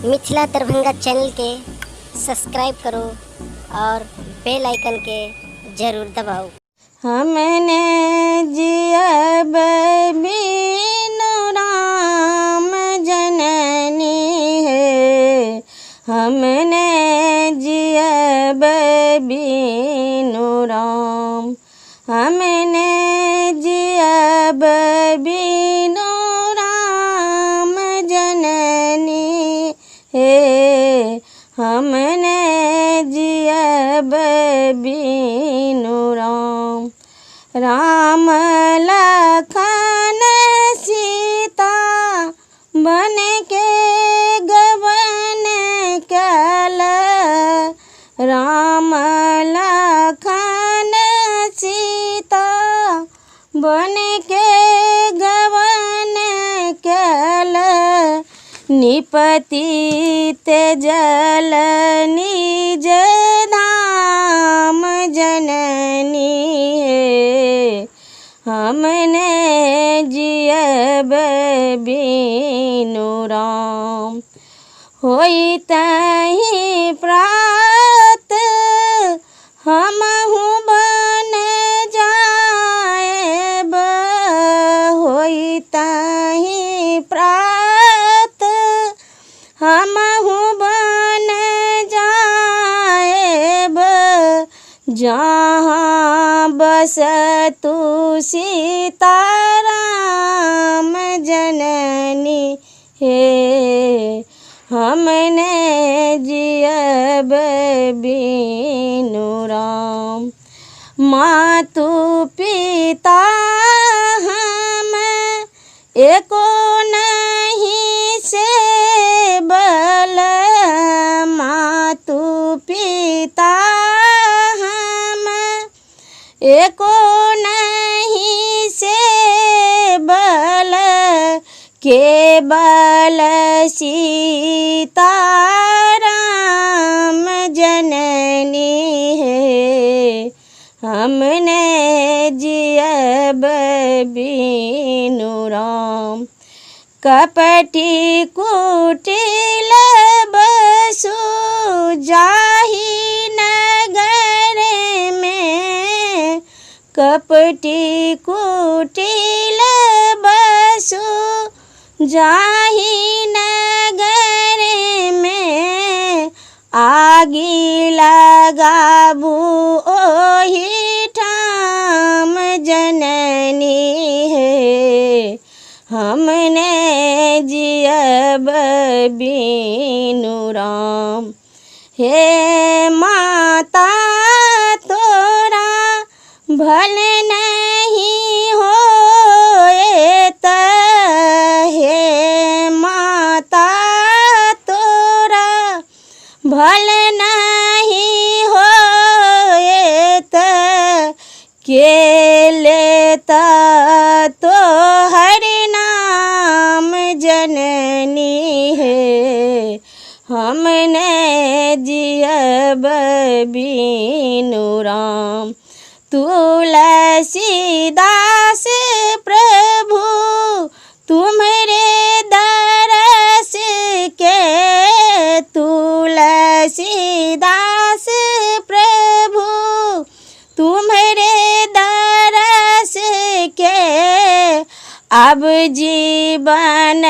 Mithila Darbhanga channel के subscribe करो और बेल आइकन के ज़रूर दबाओ। हमने जियब बिनु राम जननी है, हमने जियब बिनु राम, हमने जियब बिनु राम जननी है, हमने जियब बिनु राम। राम लखन सीता बन के गवन कल, राम लखन सीता बन के गवन कल, निपतित जल निज धाम जननी है, हमने जियब बिनु राम। होई तहि प्रात हमहु बन जाएब, होई तहि प्रात हमहु बन जाएब, जहाँ बसतु सीता राम जननी है, हमने जियब बिनु राम। मातु पिता हम एको नहीं से बल, मातु पिता हम एको नहीं से बल, केवल सीता राम जननी है, हमने जियब बिनु राम। कपटी कुटिल बसु जाहि नगर में, कपटी कुटिल बसु जाहि नगर में, आगी लगाबू ओहि ठाम जननी है, हमने जियब बिनु राम। हे माता तोरा भल नहीं होएत, हे माता तोरा भल नहीं होएत, के लेता तो हरि नाम जननी है, हमने जियब बिनु राम। तुलसीदास प्रभु तुम्हारे दरस के, तुलसीदास प्रभु तुम्हारे दरस के, अब जीवन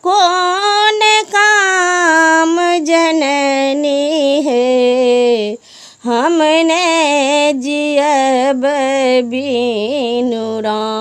कौन काम जननी है, हमने जियब बिनु राम।